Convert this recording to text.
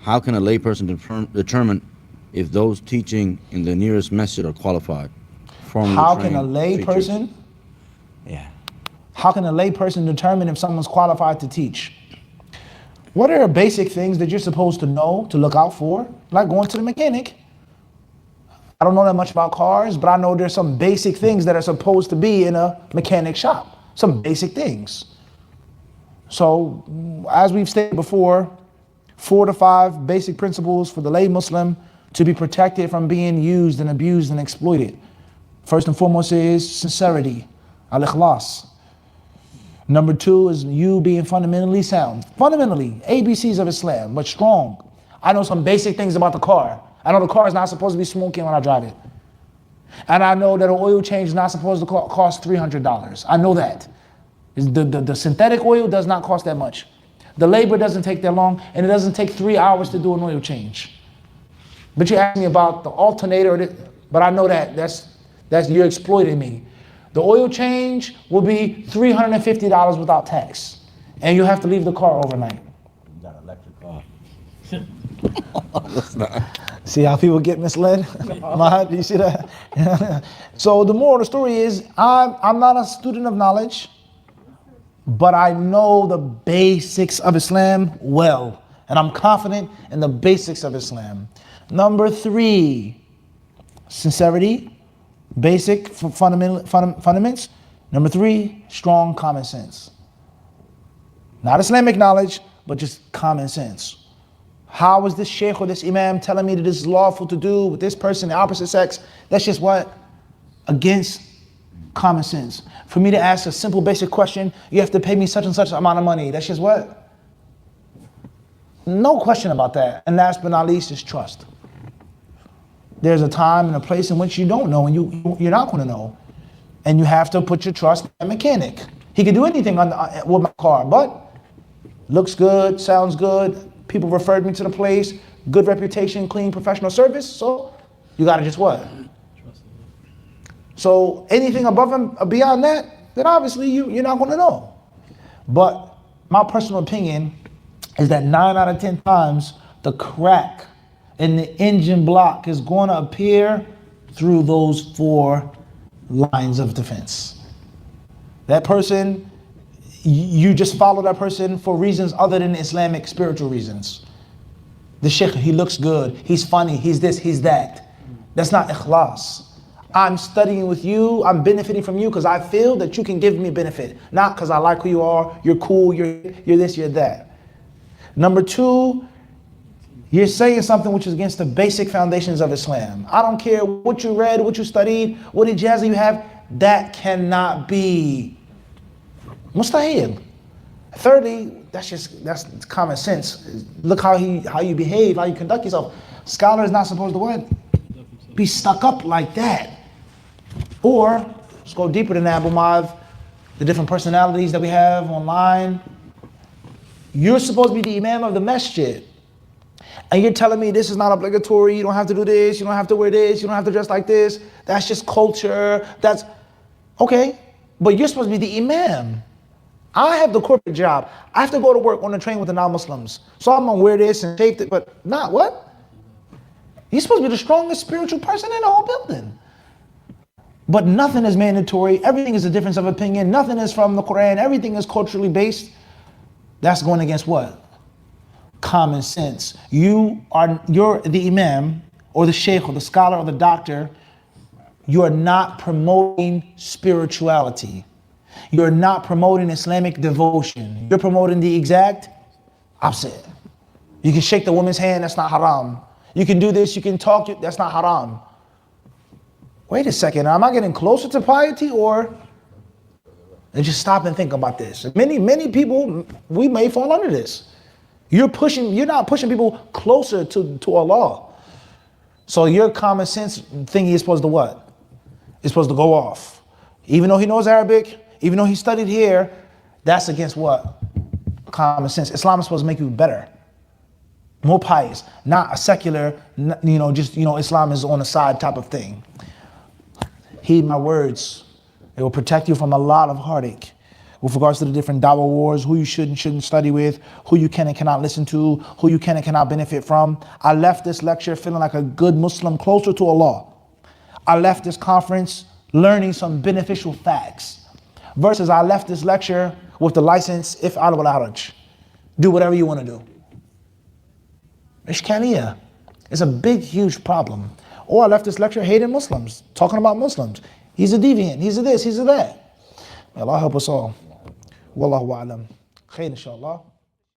How can a layperson determine if those teaching in the nearest masjid are qualified? How can a layperson? Yeah. How can a layperson determine if someone's qualified to teach? What are basic things that you're supposed to know to look out for? Like going to the mechanic. I don't know that much about cars, but I know there's some basic things that are supposed to be in a mechanic shop. Some basic things. So, as we've stated before, 4 to 5 basic principles for the lay Muslim to be protected from being used and abused and exploited. First and foremost is sincerity, al-ikhlas. Number 2 is you being fundamentally sound. Fundamentally, ABCs of Islam, but strong. I know some basic things about the car. I know the car is not supposed to be smoking when I drive it. And I know that an oil change is not supposed to cost $300. I know that. The synthetic oil does not cost that much. The labor doesn't take that long, and it doesn't take 3 hours to do an oil change. But you ask me about the alternator, but I know that's you're exploiting me. The oil change will be $350 without tax, and you have to leave the car overnight. You got an electric car. See how people get misled? Do you see that? So the moral of the story is, I'm not a student of knowledge, but I know the basics of Islam well, and I'm confident in the basics of Islam. Number 3, sincerity, basic fundamentals. Number 3, strong common sense. Not Islamic knowledge, but just common sense. How is this sheikh or this imam telling me that this is lawful to do with this person, the opposite sex? That's just what? Against common sense. For me to ask a simple basic question, you have to pay me such and such amount of money. That's just what? No question about that. And last but not least is trust. There's a time and a place in which you don't know and you're not going to know. And you have to put your trust in a mechanic. He can do anything with my car, but looks good, sounds good. People referred me to the place, good reputation, clean professional service. So you got to just what? So anything above and beyond that, then obviously you're not going to know. But my personal opinion is that 9 out of 10 times the crack in the engine block is going to appear through those 4 lines of defense. That person, you just follow that person for reasons other than Islamic spiritual reasons. The sheikh, he looks good, he's funny, he's this, he's that. That's not ikhlas. I'm studying with you, I'm benefiting from you because I feel that you can give me benefit. Not because I like who you are, you're cool, you're this, you're that. Number 2, you're saying something which is against the basic foundations of Islam. I don't care what you read, what you studied, what ijazah you have, that cannot be mustahil. Thirdly, that's common sense. Look how you behave, how you conduct yourself. Scholar is not supposed to what? Be stuck up like that. Or, let's go deeper than Abu Mav, the different personalities that we have online. You're supposed to be the imam of the masjid. And you're telling me this is not obligatory, you don't have to do this, you don't have to wear this, you don't have to dress like this. That's just culture, that's, okay. But you're supposed to be the imam. I have the corporate job. I have to go to work on the train with the non-Muslims. So I'm gonna wear this and shape it, but not what? You're supposed to be the strongest spiritual person in the whole building. But nothing is mandatory. Everything is a difference of opinion. Nothing is from the Quran. Everything is culturally based. That's going against what? Common sense. You're the imam or the sheikh or the scholar or the doctor. You are not promoting spirituality. You're not promoting Islamic devotion. You're promoting the exact opposite. You can shake the woman's hand, that's not haram. You can do this, you can talk, that's not haram. Wait a second, am I getting closer to piety or? And just stop and think about this. Many people, we may fall under this. You're not pushing people closer to Allah. So your common sense thingy is supposed to what? It's supposed to go off. Even though he knows Arabic, even though he studied here, that's against what? Common sense. Islam is supposed to make you better, more pious, not a secular, Islam is on the side type of thing. Heed my words. It will protect you from a lot of heartache. with regards to the different dawah wars, who you should and shouldn't study with, who you can and cannot listen to, who you can and cannot benefit from. I left this lecture feeling like a good Muslim closer to Allah. I left this conference learning some beneficial facts. Versus I left this lecture with the license, if ala wala haraj. Do whatever you want to do. Ishkaliya. It's a big, huge problem. Or I left this lecture hating Muslims, talking about Muslims. He's a deviant, he's a this, he's a that. May Allah help us all. Wallahu a'lam. Khair inshallah.